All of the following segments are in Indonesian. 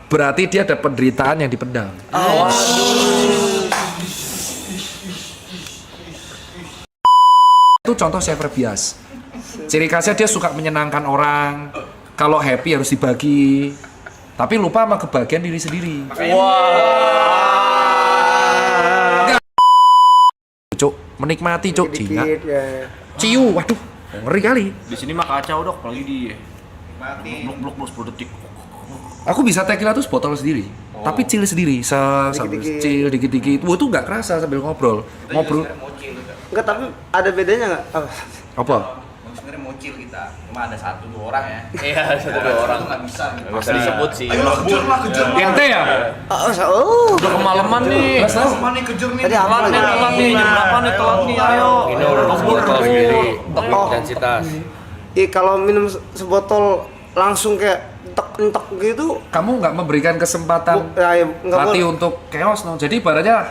berarti dia ada penderitaan yang dipendam. Itu contoh Xavier Bias. Ciri khasnya dia suka menyenangkan orang. Kalau happy harus dibagi, tapi lupa sama kebahagiaan diri sendiri. Cuk, menikmati cuk, Cina. Ciu, waduh, ngeri kali. Di sini mah kacau dok, apalagi di blok 10 detik. Aku bisa tequila tuh botol sendiri, tapi chill sendiri, sambil chill dikit-dikit. Wah, itu nggak kerasa sambil ngobrol. Enggak, tapi ada bedanya nggak? Apa? Sebenarnya mocil kita, cuma ada 1-2 orang ya. Iya, 1-2 orang. Nggak bisa. Nggak usah disebut sih. Ayo kejar lah. Ente ya? Udah kemalaman nih. Mana nih kejar nih? Tadi apa Telat nih, telat nih. Jam berapa nih telat nih? Ayo. Minum sebotol sendiri, intensitas. Iya, kalau minum sebotol langsung kayak entek gitu, Kamu nggak memberikan kesempatan ya nggak hati boleh. untuk chaos, no. Jadi ibaratnya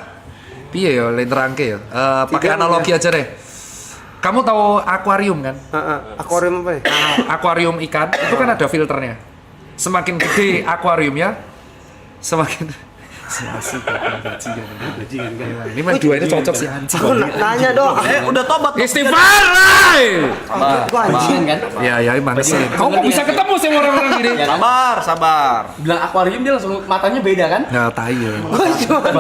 piye ya, lain terangke ya. Pakai Tidak, analogi aja deh. Kamu tahu akuarium kan? Akuarium apa nih? Akuarium ikan itu kan ada filternya. Semakin gede akuariumnya, semakin asik bajingan kan. Ini mah dua ini cocok sih anjing. Aku nanya dong. Udah tobat. Istighfar, Rai. Gua anjing kan? Ya emang sih. Kau kok bisa ketemu sih orang-orang gini? Sabar. Bilang akuarium dia langsung matanya beda kan? Nah, tai ya. Gua cuma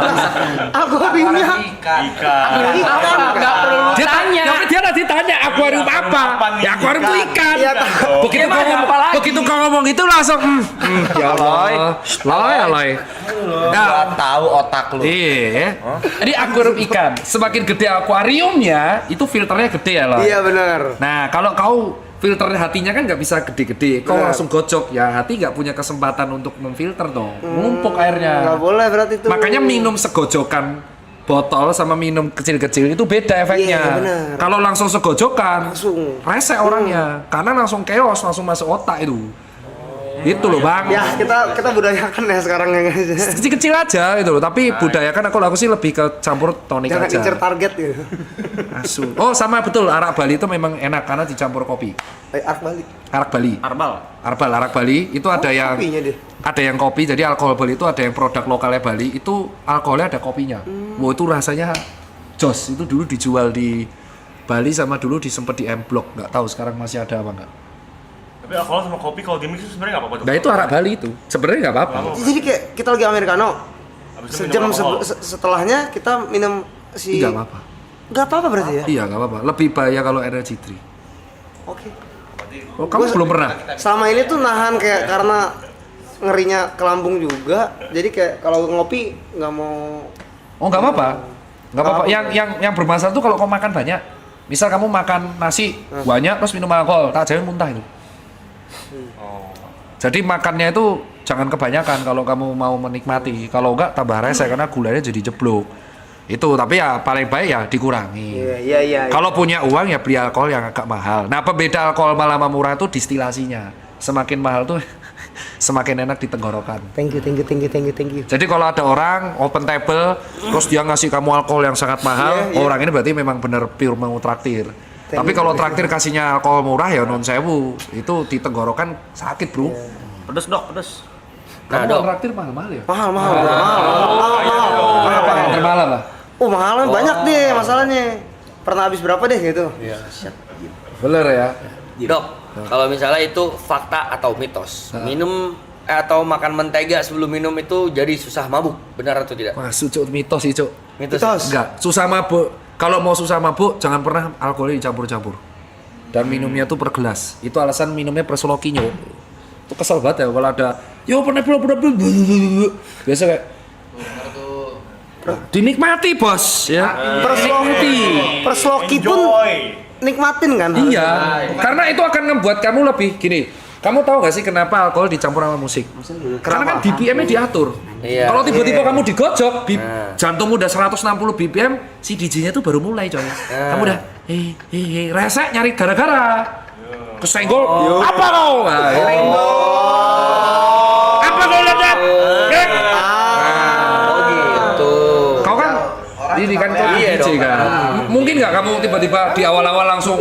akuariumnya Ikan. Nggak perlu Dia tanya. dia tadi tanya akuarium apa? Ya akuarium itu ikan. Iya, tahu. Begitu Emang kau ada ngomong, apa lagi? begitu kau ngomong itu langsung ya Allah. Loy. Gua tahu otak lu. Iya. Jadi akuarium ikan, semakin gede akuariumnya, itu filternya gede ya loh. Iya benar. Nah, kalau kau filter hatinya kan nggak bisa gede-gede, kau Benar. langsung gocok, ya hati nggak punya kesempatan untuk memfilter dong, menumpuk airnya. Nggak boleh berarti itu. Makanya minum segojokan botol sama minum kecil-kecil itu beda efeknya. Iya, benar. Kalau langsung segojokan, Langsung. rese orangnya, karena langsung chaos, langsung masuk otak itu. Itu loh bang. Ya kita budayakan ya sekarang ya guys. Kecil-kecil aja gitu loh, tapi budayakan aku sih lebih ke campur tonik Jangan aja. incer target gitu. Asu. Oh sama betul, arak Bali itu memang enak karena dicampur kopi. Ark balik. Arak Bali. Arak Bali itu ada yang Kopinya dia. ada yang kopi, jadi alkohol Bali itu ada yang produk lokalnya Bali itu alkoholnya ada kopinya. Wow itu rasanya jos. Itu dulu dijual di Bali sama dulu disempet di M Block, nggak tahu sekarang masih ada apa nggak. Tapi alkohol sama kopi kalau gimmick itu sebenarnya nggak apa-apa tuh. Nah itu arak Bali itu sebenarnya nggak apa-apa. Jadi kayak kita lagi americano. Habis itu Sejam minum alkohol. setelahnya kita minum si. Nggak apa-apa. Nggak apa-apa berarti ya? Iya nggak apa-apa. Lebih bahaya kalau energy drink. Oke. Oh kamu belum pernah? Selama ini tuh nahan kayak karena ngerinya ke lambung juga. Jadi kayak kalau ngopi nggak mau. Oh nggak apa-apa. Nggak apa-apa. Yang bermasalah tuh kalau kau makan banyak. Misal kamu makan nasi banyak terus minum alkohol, tak jamin muntah itu. Jadi makannya itu jangan kebanyakan kalau kamu mau menikmati. Kalau enggak tambah rese karena gulanya jadi jeblok. Itu tapi ya paling baik ya dikurangi. Iya. Kalau punya uang ya beli alkohol yang agak mahal. Nah, pembeda alkohol mahal sama murah itu distilasinya. Semakin mahal tuh semakin enak di tenggorokan. Thank you. Jadi kalau ada orang open table terus dia ngasih kamu alkohol yang sangat mahal, Iya. orang ini berarti memang bener pure mau traktir. Tapi kalau traktir kasihnya alkohol murah ya non sewu, itu di tenggorokan sakit bro. Pedes dok, pedes. Kamu Nah, kalau Dok. traktir mahal ya? Mahal. Apa yang termahal apa? Oh mahal banyak deh masalahnya. Pernah habis berapa deh gitu? Bener ya? Dok, kalau misalnya itu fakta atau mitos, minum atau makan mentega sebelum minum itu jadi susah mabuk, benar atau tidak? Masuk cuk, mitos sih cuk. Mitos. Enggak, susah mabuk. Kalau mau susah mabuk jangan pernah alkoholnya dicampur-campur. Dan minumnya tuh per gelas. Itu alasan minumnya per slokinya. Itu kesel banget ya kalau ada yo pernah biasa kayak dinikmati bos ya. Persloki pun nikmatin kan? Iya, karena itu akan membuat kamu lebih gini. Kamu tahu gak sih kenapa alkohol dicampur sama musik? Karena kan BPM-nya diatur. Iya. Kalau tiba-tiba kamu digojok, jantungmu udah 160 BPM, si DJ-nya tuh baru mulai coy. Kamu udah resek nyari gara-gara. Kesenggol. Apa kau? Nah, apa kau lihat? Oh gitu. Kau kan ini kan kau Iya DJ dong. kan. Mungkin nggak kamu tiba-tiba di awal-awal langsung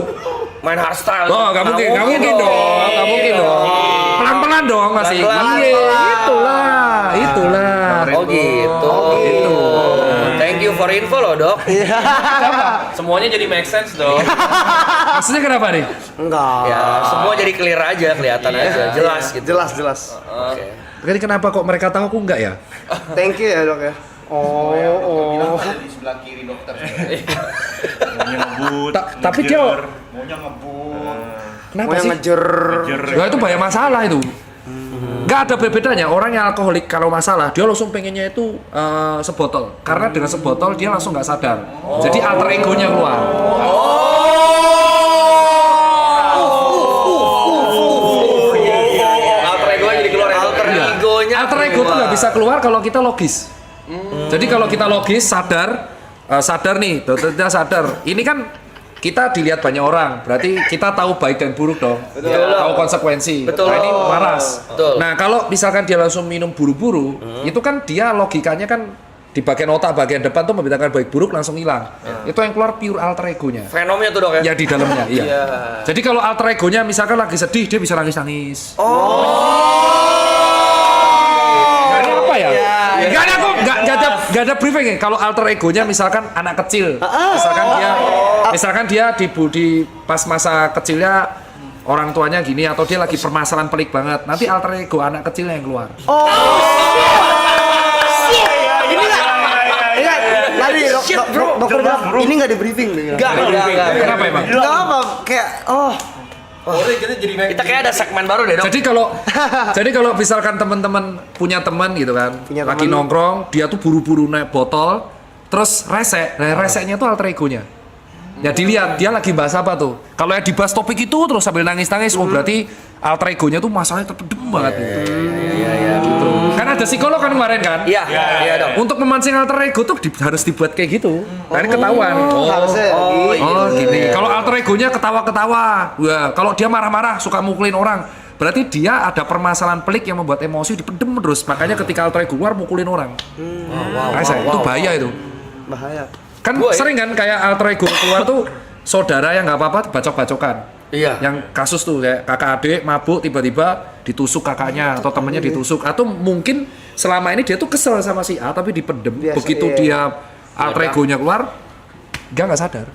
Main hardstyle. oh, nggak mungkin dong. Pelan-pelan dong masih. Pelan-pelan. Iya, itulah. Oh gitu. Gitu. Thank you for info loh dok. Semuanya jadi make sense dong. Maksudnya kenapa nih? Enggak. Ya semua jadi clear aja, kelihatan aja, jelas gitu. Jelas. Oke. Jadi kenapa kok mereka tahu aku enggak ya? Thank you ya dok ya. Oh. Ada di sebelah kiri dokter. Maunya ngebut. Tapi dia maunya ngebut. kenapa Mau yang sih? ngejer. Ya itu banyak masalah itu. Nggak ada bedanya. Orang yang alkoholik kalau masalah dia langsung pengennya itu sebotol. Karena dengan sebotol dia langsung nggak sadar. Jadi alter egonya keluar. Alter ego jadi keluar ya. Alter egonya. Alter ego tuh nggak bisa keluar kalau kita logis. Jadi kalau kita logis sadar nih, kita sadar. Ini kan kita dilihat banyak orang, berarti kita tahu baik dan buruk dong. Tahu konsekuensi. Betul. Nah, ini waras. Betul. Nah, kalau misalkan dia langsung minum buru-buru, itu kan dia logikanya kan di bagian otak bagian depan tuh membedakan baik buruk langsung hilang. Itu yang keluar pure alter egonya. Fenomnya tuh dok ya. Ya di dalamnya, iya. Jadi kalau alter egonya misalkan lagi sedih, dia bisa nangis-nangis. Ini apa ya? Gak ada kok, gak ada briefing ya. Kalau alter egonya misalkan anak kecil, misalkan dia di pas masa kecilnya orang tuanya gini atau dia lagi permasalahan pelik banget, nanti alter ego anak kecilnya yang keluar. Tadi dokter bilang ini nggak di briefing nih. Enggak. Kenapa emang? Nggak apa, kayak Kita kayak ada segmen baru deh dok. Jadi kalau misalkan teman-teman punya teman gitu kan, Punya lagi teman. nongkrong, dia tuh buru-buru naik botol, terus resek. Nah, reseknya tuh alter egonya. Ya dilihat dia lagi bahas apa tuh. Kalau yang dibahas topik itu terus sambil nangis-nangis, oh berarti alter egonya tuh masalahnya terpendam banget gitu. Gitu. Kan ada psikolog kan kemarin kan? Iya dok. Untuk memancing alter ego tuh harus dibuat kayak gitu. Nah, ini ketahuan. harusnya Oh gini. Kalau alter egonya ketawa-ketawa, wah kalau dia marah-marah suka mukulin orang, berarti dia ada permasalahan pelik yang membuat emosi dipendem terus. Makanya ketika alter ego keluar mukulin orang. Itu bahaya itu. bahaya. Kan sering kan kayak alter ego keluar tuh saudara yang nggak apa-apa bacok-bacokan. Iya. Yang kasus tuh kayak kakak adik mabuk tiba-tiba ditusuk kakaknya atau temennya ditusuk atau mungkin selama ini dia tuh kesel sama si A tapi dipendem. Biasa, Begitu iya. dia alter egonya keluar dia nggak sadar.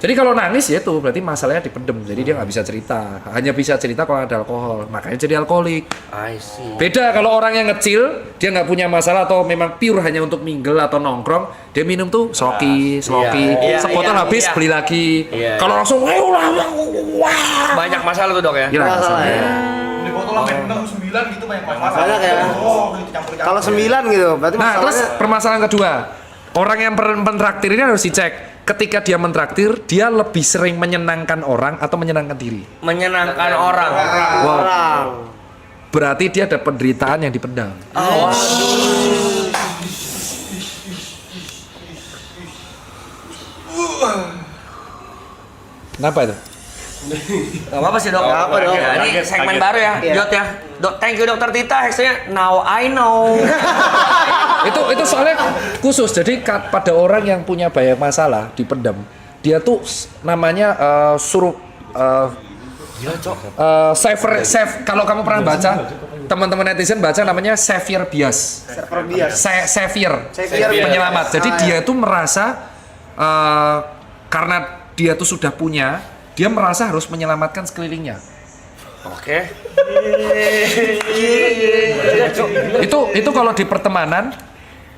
Jadi kalau nangis ya itu berarti masalahnya dipendem. Jadi dia nggak bisa cerita. Hanya bisa cerita kalau ada alkohol. Makanya jadi alkoholik. I see. Beda kalau orang yang ngecil, dia nggak punya masalah atau memang pure hanya untuk mingle atau nongkrong, dia minum tuh sloki, Iya, sebotol iya, habis iya. beli lagi. Iya, Kalau langsung wah, Banyak masalah tuh dok ya. gila, Masalah ya. Di botol sampai 6 9 gitu banyak masalah. Banyak ya. Gitu campur-campur. Kalau 9 gitu, berarti Nah, terus masalahnya permasalahan kedua, orang yang mentraktir ini harus dicek. Ketika dia mentraktir, dia lebih sering menyenangkan orang atau menyenangkan diri. Menyenangkan orang. orang. Berarti dia ada penderitaan yang dipendam. Kenapa itu? Gak apa-apa sih dok. Gak apa, Dok. Ya, ini segmen baru ya. Iya. Dot ya. Dok, thank you dokter Tita. Hashtagnya Now I Know. itu soalnya khusus. Jadi pada orang yang punya banyak masalah dipendam, dia tuh namanya kalau kamu pernah baca, teman-teman netizen baca namanya savior bias. Server bias. Savior Savior. penyelamat. Jadi Ah, dia tuh merasa karena dia tuh sudah punya, dia merasa harus menyelamatkan sekelilingnya. Oke. Itu kalau di pertemanan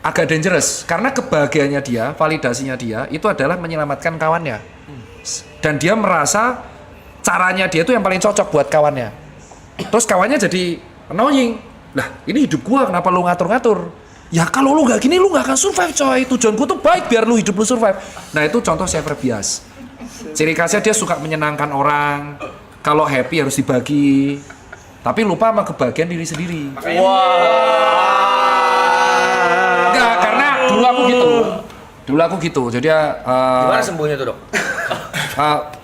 agak dangerous karena kebahagiaannya dia, validasinya dia itu adalah menyelamatkan kawannya. Dan dia merasa caranya dia itu yang paling cocok buat kawannya. Terus kawannya jadi annoying. Lah, ini hidup gua kenapa lu ngatur-ngatur? Ya kalau lu nggak gini lu nggak akan survive coy. Tujuanku tuh baik biar lu hidup lu survive. Nah, itu contoh savior bias. Ciri khasnya dia suka menyenangkan orang. Kalau happy harus dibagi. Tapi lupa sama kebahagiaan diri sendiri. Enggak, karena dulu aku gitu. Jadi Gimana sembuhnya tuh dok?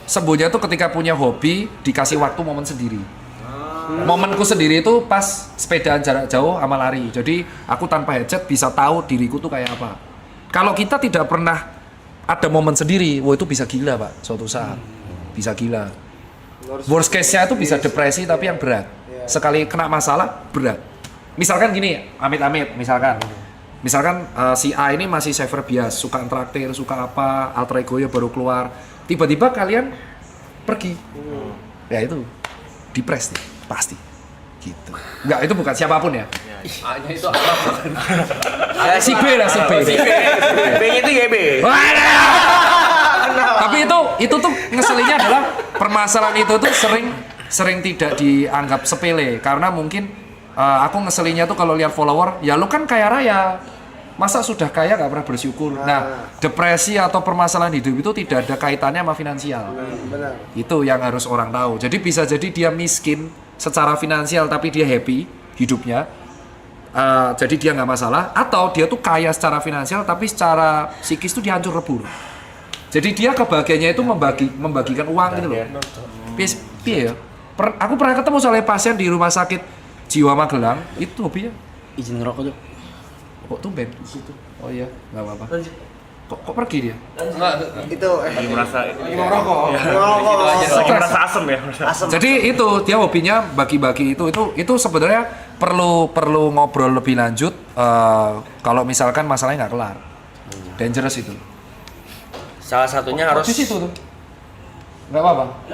sembuhnya tuh ketika punya hobi dikasih waktu momen sendiri. Momenku sendiri itu pas sepedaan jarak jauh sama lari. Jadi aku tanpa headset bisa tahu diriku tuh kayak apa. Kalau kita tidak pernah ada momen sendiri, wah itu bisa gila pak suatu saat. Bisa gila. Worst case-nya itu bisa depresi tapi yang berat. sekali kena masalah berat. Misalkan gini, amit-amit, misalkan si A ini masih saver bias, suka traktir, suka apa, alter ego-nya baru keluar, tiba-tiba kalian pergi, ya itu depres nih, pasti, gitu. Enggak, itu bukan siapapun ya. A-nya itu apa? Si B lah, si B. B-nya itu GB. Tapi itu tuh ngeselinnya adalah permasalahan itu tuh sering tidak dianggap sepele karena mungkin aku ngeselinnya tuh kalau lihat follower, ya lu kan kaya raya, masa sudah kaya gak pernah bersyukur. Nah, depresi atau permasalahan hidup itu tidak ada kaitannya sama finansial. Benar. Itu yang harus orang tahu. Jadi bisa jadi dia miskin secara finansial tapi dia happy hidupnya. Jadi dia nggak masalah, atau dia tuh kaya secara finansial tapi secara psikis tuh dia hancur lebur. Jadi dia kebahagiaannya itu membagikan uang gitu loh. Piye ya? Aku pernah ketemu soalnya pasien di rumah sakit jiwa Magelang, itu hobinya Izin ngerokok tuh. kok tumben gitu. Oh iya, nggak apa-apa. Kok pergi dia? Enggak. Itu Merasa ngerokok. lagi merasa asem ya. Asem. Jadi itu dia hobinya bagi-bagi itu sebenarnya perlu ngobrol lebih lanjut kalau misalkan masalahnya nggak kelar. Dangerous itu. Salah satunya harus Di situ tuh. Nggak apa-apa.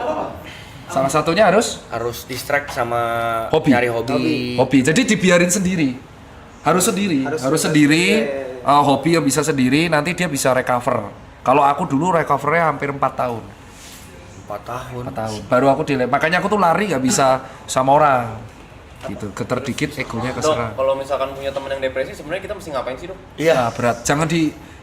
Salah satunya harus distract sama Hobi. nyari hobi. hobi. Jadi dibiarin sendiri. Harus sendiri. Hobi yang bisa sendiri, nanti dia bisa recover. Kalau aku dulu recovernya hampir 4 tahun. 4 tahun. 4 tahun. Baru aku makanya aku tuh lari nggak bisa sama orang. Gitu. Geter dikit egonya keserang. Kalau misalkan punya teman yang depresi, sebenarnya kita mesti ngapain sih, Dok? Iya, berat.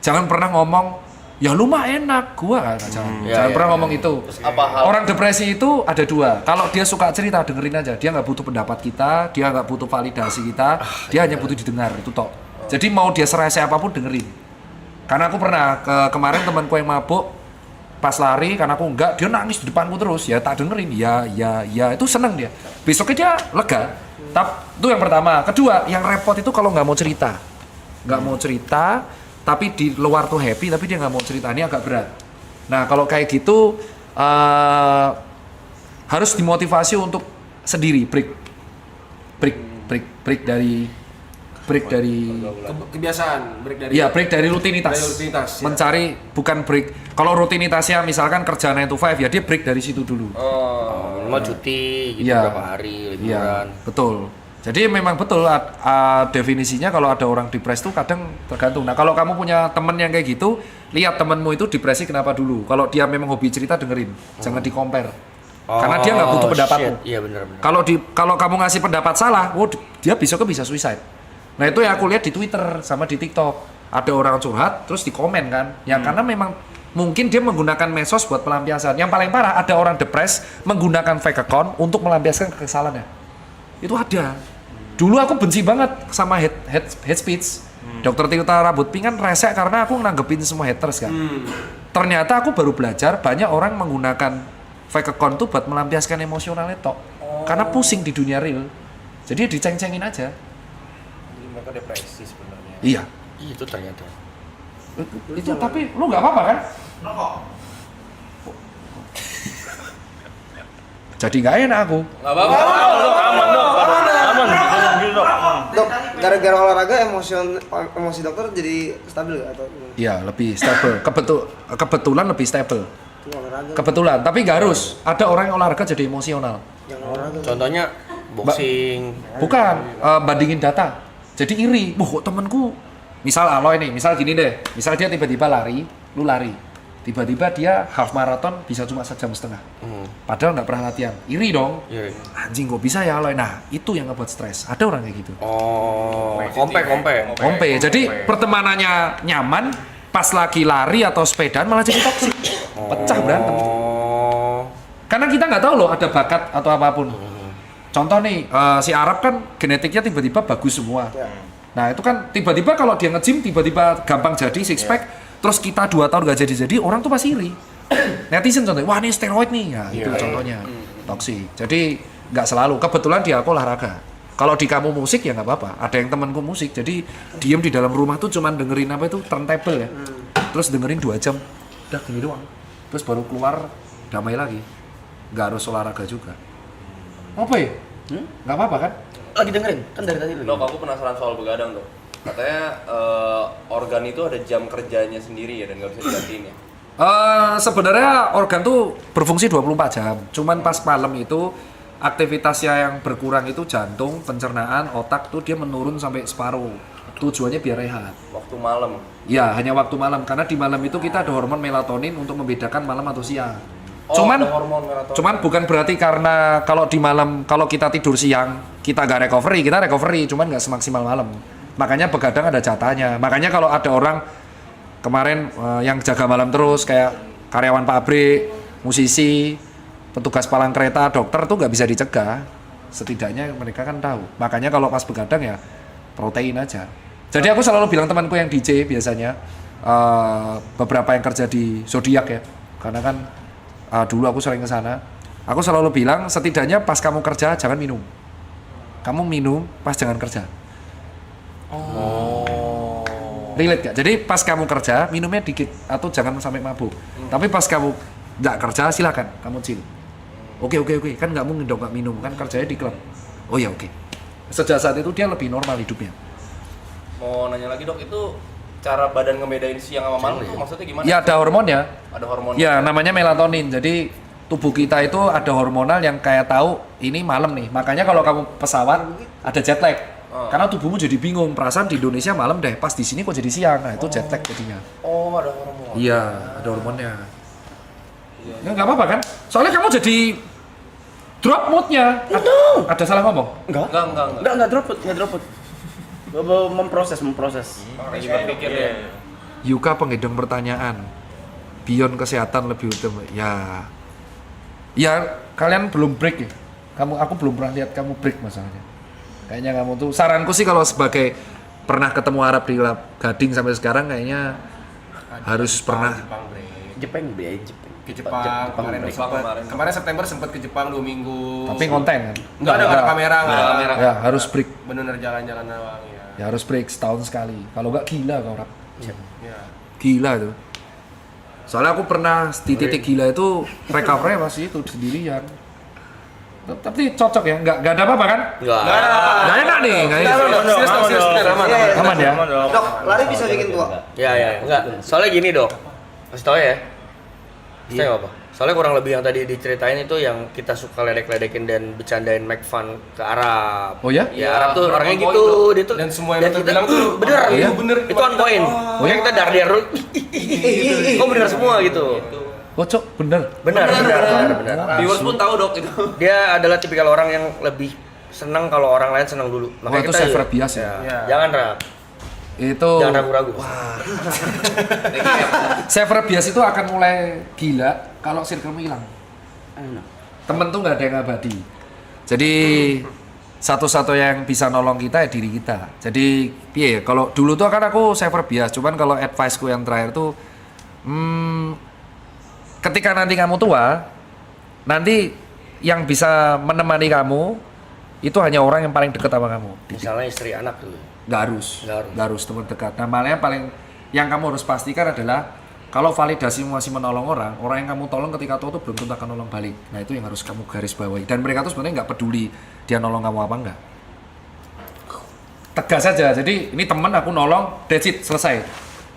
Jangan pernah ngomong, ya lu mah enak, gua kan. Jangan pernah ngomong itu. Apa hal Orang depresi itu ada dua. Kalau dia suka cerita, dengerin aja. Dia nggak butuh pendapat kita, dia nggak butuh validasi kita, dia hanya butuh didengar, itu tok. Jadi mau dia serese apapun dengerin. Karena aku pernah kemarin temanku yang mabuk pas lari, karena aku enggak, dia nangis di depanku terus. Ya tak dengerin, ya itu seneng dia. Besoknya dia lega. Itu yang pertama. Kedua, yang repot itu kalau nggak mau cerita. Nggak mau cerita, tapi di luar tuh happy, tapi dia nggak mau cerita, ini agak berat. Nah kalau kayak gitu harus dimotivasi untuk sendiri, break dari kebiasaan, break dari iya, break dari rutinitas. Dari rutinitas, ya. Mencari bukan break. Kalau rutinitasnya misalkan kerja 9 to 5 ya dia break dari situ dulu. Mau cuti gitu Iya. berapa hari liburan. Iya, betul. Jadi memang betul definisinya kalau ada orang depres tuh kadang tergantung. Nah, kalau kamu punya temen yang kayak gitu, lihat temenmu itu depresi kenapa dulu. Kalau dia memang hobi cerita dengerin, jangan di-compare. Karena dia nggak butuh pendapatmu. Shit. Iya benar-benar. Kalau kamu ngasih pendapat salah, dia besoknya bisa suicide. Nah itu yang aku lihat di Twitter sama di TikTok. Ada orang curhat terus di komen kan. Ya karena memang mungkin dia menggunakan medsos buat pelampiasan. Yang paling parah ada orang depres menggunakan fake account untuk melampiaskan kekesalannya. Itu ada. Dulu aku benci banget sama hate speech. Dokter Tirta Rambut Pink kan resek karena aku nanggepin semua haters kan. Ternyata aku baru belajar banyak orang menggunakan fake account tuh buat melampiaskan emosionalnya tok. Karena pusing di dunia real. Jadi diceng-cengin aja. mereka depresi sebenarnya? Iya. Itu ternyata. Itu tapi lu nggak apa-apa kan? Jadi nggak enak aku. Nggak apa-apa. Aman dok. Aman. Dok, gara-gara olahraga emosi dokter jadi stabil gak atau gimana? Iya, lebih stable. Kebetulan lebih stable. Olahraga Kebetulan, tapi nggak harus. Ada orang yang olahraga jadi emosional. yang olahraga. Contohnya boxing. Bukan, bandingin data. Jadi iri. Kok temenku, misal Aloy nih, misal gini deh. Misal dia tiba-tiba lari, lu lari. Tiba-tiba dia half marathon bisa cuma 1,5 jam. Padahal nggak pernah latihan. Iri dong. Iya. Anjing kok bisa ya Aloy. Nah, itu yang ngebuat stres. Ada orang kayak gitu. Oh, kompe. Kompe. Jadi pertemanannya nyaman, pas lagi lari atau sepedaan malah jadi toksik. Pecah berantem. Oh. Karena kita nggak tahu loh ada bakat atau apapun. Contoh nih, si Arab kan genetiknya tiba-tiba bagus semua. Nah itu kan tiba-tiba kalau dia nge-gym tiba-tiba gampang jadi six pack, terus kita 2 tahun nggak jadi, orang tuh pasti iri. Netizen contohnya, wah ini steroid nih, ya itu contohnya. Toksik. Jadi nggak selalu. Kebetulan dia aku olahraga. Kalau di kamu musik ya nggak apa-apa. Ada yang temanku musik, jadi diem di dalam rumah tuh cuman dengerin apa itu turntable ya. Terus dengerin 2 jam, udah gini doang. Terus baru keluar damai lagi. Nggak harus olahraga juga. Apa ya? Nggak apa-apa kan? Lagi dengerin kan dari tadi lu. Dok, aku penasaran soal begadang dok. Katanya organ itu ada jam kerjanya sendiri ya dan nggak bisa digantiin ya. Sebenarnya organ tuh berfungsi 24 jam. Cuman pas malam itu aktivitasnya yang berkurang itu jantung, pencernaan, otak tuh dia menurun sampai separuh. Tujuannya biar rehat. Waktu malam. Ya, hanya waktu malam karena di malam itu kita ada hormon melatonin untuk membedakan malam atau siang. Oh, ada hormon melatonin. Cuman bukan berarti karena kalau di malam kalau kita tidur siang kita nggak recovery, kita recovery, cuman nggak semaksimal malam. Makanya begadang ada jatahnya. Makanya kalau ada orang kemarin yang jaga malam terus kayak karyawan pabrik, musisi, petugas palang kereta, dokter tuh nggak bisa dicegah. Setidaknya mereka kan tahu. Makanya kalau pas begadang ya protein aja. Jadi aku selalu bilang temanku yang DJ biasanya beberapa yang kerja di Zodiac ya, karena kan dulu aku sering ke sana. Aku selalu bilang setidaknya pas kamu kerja jangan minum. Kamu minum pas jangan kerja. Relate gak? Jadi pas kamu kerja minumnya dikit atau jangan sampai mabuk. Tapi pas kamu nggak kerja silakan kamu chill. Oke kan nggak mungkin dong nggak minum kan kerjanya di klub. Oh ya oke. Sejak saat itu dia lebih normal hidupnya. Mau nanya lagi dok, itu cara badan ngebedain siang sama malam tuh maksudnya gimana? Ya ada hormonnya. Ada hormon. Ya namanya melatonin. Jadi tubuh kita itu ada hormonal yang kayak tahu ini malam nih. Makanya kalau kamu pesawat ada jet lag. Karena tubuhmu jadi bingung. Perasaan di Indonesia malam deh. Pas di sini kok jadi siang. Nah itu jet lag jadinya. Oh ada hormon. Iya ada hormonnya. Ya nggak apa-apa kan? Soalnya kamu jadi drop moodnya. Ada salah ngomong? Enggak drop. Memproses. Lagi berpikir ya. Yuka penghidang pertanyaan. Beyond kesehatan lebih utama. Ya kalian belum break ya. Aku belum pernah lihat kamu break masalahnya. Kayaknya kamu tuh saranku sih kalau sebagai pernah ketemu Arab di Gading sampai sekarang kayaknya harus pernah. Jepang. Ke Jepang. Kemarin September sempat ke Jepang 2 minggu. Tapi konten kan? Enggak ada kamera, enggak ada kamera. Ya harus break. Bener jalan-jalan doang ya. Ya harus break setahun sekali. Kalau nggak gila kau Arab. Ya. Gila tuh. Soalnya aku pernah di titik gila itu recovery masih itu sendirian. Tapi cocok ya, nggak ada apa-apa kan? Nggak enak nih, nggak enak. Aman ya. Dok, lari bisa bikin tua. Ya, enggak. Soalnya gini, Dok. Kasih tau ya. Saya apa? Soalnya kurang lebih yang tadi diceritain itu yang kita suka ledek-ledekin dan bercandain make fun ke Arab. Oh ya? Ya, Arab tuh orangnya on point, gitu, bro. dia tuh. Dan semua yang kita bilang tuh bener. iya? Bener. Itu on point. Pokoknya kita dar-dar dulu. Kok bener semua gitu. Kocok bener. Benar. Viewers pun tahu dok itu. Dia adalah tipikal orang yang lebih senang kalau orang lain senang dulu. Wah, itu server bias ya? Ya. Jangan Rap. Itu Jangan ragu-ragu. server bias itu akan mulai gila kalau circle hilang. Temen tuh nggak ada yang abadi. Jadi satu-satu yang bisa nolong kita ya diri kita. Jadi piye ya, kalau dulu tuh kan aku server bias, cuman kalau advice-ku yang terakhir tuh ketika nanti kamu tua, nanti yang bisa menemani kamu itu hanya orang yang paling dekat sama kamu. Misalnya istri anak tuh. Nggak harus teman dekat. Nah, malah yang kamu harus pastikan adalah kalau validasi masih menolong orang yang kamu tolong ketika tua tuh belum tentu akan nolong balik. Nah itu yang harus kamu garis bawahi. Dan mereka tuh sebenarnya nggak peduli dia nolong kamu apa enggak. Tegas saja. Jadi ini temen aku nolong, that's it, selesai.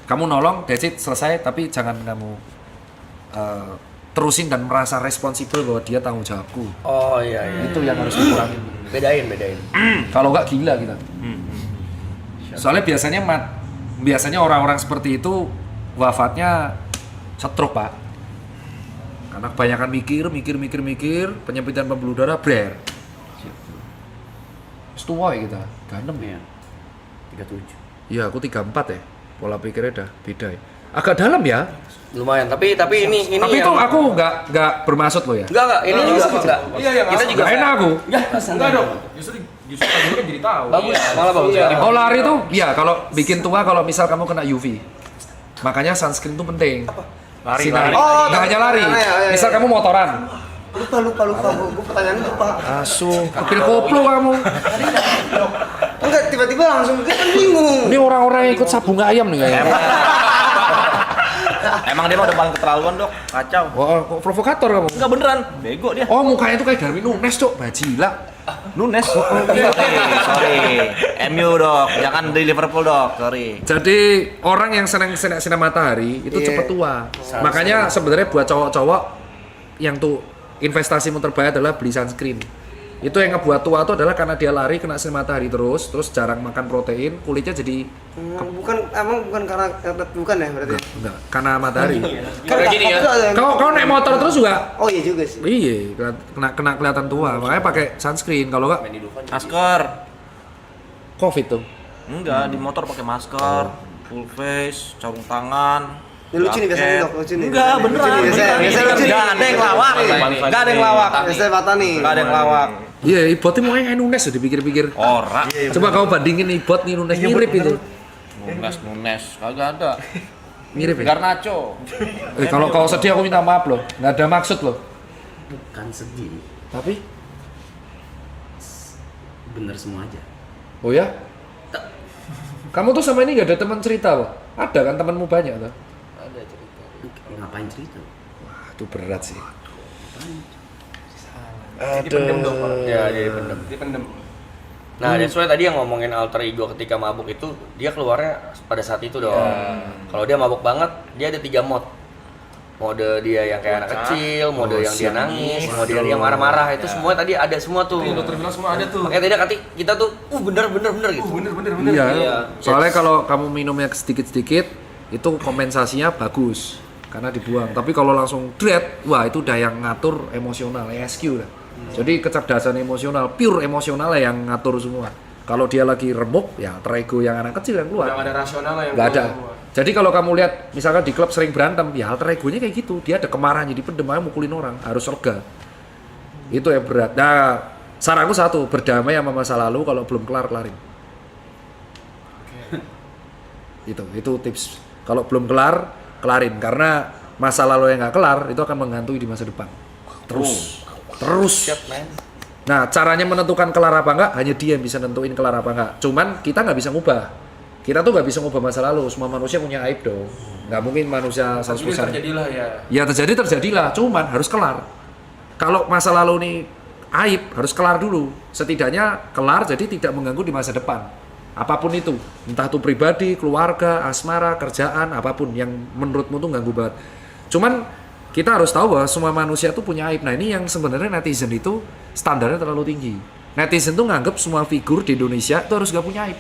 Kamu nolong, that's it, selesai. Tapi jangan kamu terusin dan merasa responsibel bahwa dia tanggung jawabku. Oh iya. Itu yang harus dikurangin. Bedain. Kalau nggak gila kita. Soalnya biasanya orang-orang seperti itu wafatnya stroke pak. Karena kebanyakan mikir, penyempitan pembuluh darah brer. Setua ya kita, ganem ya. 37. Iya aku 34 ya. Pola pikirnya udah beda ya. Agak dalam ya. Lumayan. Tapi ini Tapi itu yang... aku nggak bermaksud loh ya. Enggak. Ini juga enggak. Iya, Kita juga Nggak enak aku. Enggak dong. Justru kamu kan jadi tahu. bagus. Malah bagus. Oh lari tuh, ya kalau bikin tua kalau misal kamu kena UV. Makanya sunscreen tuh penting. Sinar. Oh, Nggak hanya lari. ya. Misal kamu motoran. Lupa. Gue pertanyaan lupa. Asu, kepil koplo kamu. Enggak, tiba-tiba langsung kita kan bingung. Ini orang-orang yang ikut sabung ayam nih kayaknya. Emang dia mah udah paling keterlaluan dok, kacau. Wah, kok provokator kamu? Enggak beneran, bego dia. Oh, mukanya tuh kayak Darwin Nunes, Cok. Bajila. Nunes. Sorry. MU dok, jangan di Liverpool dok. Sorry. Jadi orang yang senang sinar matahari itu Iya. cepet tua. Makanya sebenarnya buat cowok-cowok yang tuh investasimu terbaik adalah beli sunscreen. Itu yang ngebuat tua itu adalah karena dia lari kena sinar matahari terus jarang makan protein, kulitnya jadi Bukan karena bukan ya berarti. enggak karena matahari. Kayak gini ya. Kau naik motor terus juga Oh iya juga sih. iya kena kelihatan tua. Makanya pakai sunscreen kalau enggak Masker. Covid tuh. Enggak, di motor pakai masker, full face, sarung tangan. Ini lucu nih biasanya dok, lucu nih. Enggak, beneran. Lucu nih, biasanya lucu nih. Enggak ada yang lawak. Enggak ada yang lawak. Biasanya patah nih. Enggak ada yang lawak. Iya, ibotnya mau yang Nunes ya dipikir-pikir. Ora. Coba kau bandingin ibot nih Nunes mirip itu. Nunes, kagak ada. Mirip ya? Garnacho. Kalau kau sedih aku minta maaf loh, nggak ada maksud loh. Bukan sedih, Tapi, bener semua aja. oh ya? Kamu tuh sama ini nggak ada teman cerita loh? Ada kan temanmu banyak tuh? Ada cerita. Ngapain cerita? Wah, itu berat sih. Dipendem dong, Pak. Ya, jadi pendem. Dipendem. Nah, that's why tadi yang ngomongin alter ego ketika mabuk itu dia keluarnya pada saat itu dong. Kalau dia mabuk banget, dia ada 3 mode. Mode dia yang kayak anak kecil, mode yang dia nangis, mode yang marah-marah itu semua tadi ada semua tuh. Yang dokter bilang semua ada tuh. Makanya tadi kita tuh bener gitu. Bener. Iya. Iya. Soalnya kalau kamu minumnya sedikit-sedikit, itu kompensasinya bagus karena dibuang. Tapi kalau langsung dread, wah itu udah yang ngatur emosional, ESQ lah. Jadi kecerdasan emosional, pure emosional yang ngatur semua. Kalau dia lagi remuk, ya terego yang anak kecil yang keluar. Udah nggak ada rasional yang Nggak ada. keluar. Jadi kalau kamu lihat, misalkan di klub sering berantem, ya alter egonya kayak gitu. Dia ada kemarahan, jadi pendem aja mukulin orang, harus lega. Itu yang berat. Nah, saranku satu, berdamai sama masa lalu, kalau belum kelarin. Itu tips. Kalau belum kelarin. Karena masa lalu yang nggak kelar, itu akan menghantui di masa depan. Terus. Nah, caranya menentukan kelar apa enggak, hanya dia yang bisa nentuin kelar apa enggak. Cuman kita nggak bisa ngubah. Kita tuh nggak bisa ngubah masa lalu. Semua manusia punya aib dong. Nggak mungkin manusia 100%. Ini terjadilah ya. Ya terjadilah, cuman harus kelar. Kalau masa lalu ini aib, harus kelar dulu. Setidaknya kelar jadi tidak mengganggu di masa depan. Apapun itu, entah itu pribadi, keluarga, asmara, kerjaan, apapun yang menurutmu tuh ganggu banget. Cuman kita harus tahu bahwa semua manusia tuh punya aib. Nah ini yang sebenarnya netizen itu standarnya terlalu tinggi. Netizen tuh nganggep semua figur di Indonesia itu harus gak punya aib.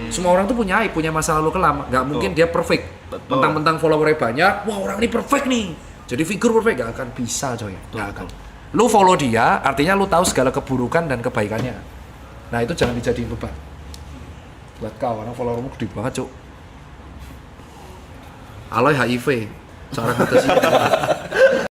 Semua orang tuh punya aib, punya masa lalu kelam. Gak mungkin dia perfect. Mentang-mentang followernya banyak, wah orang ini perfect nih. Jadi figur perfect gak akan bisa coy. Gak akan. Lu follow dia, artinya lu tahu segala keburukan dan kebaikannya. Nah itu jangan dijadiin beban. Buat kau, karena followermu gede banget cuk. Aloy HIV. Seorang atas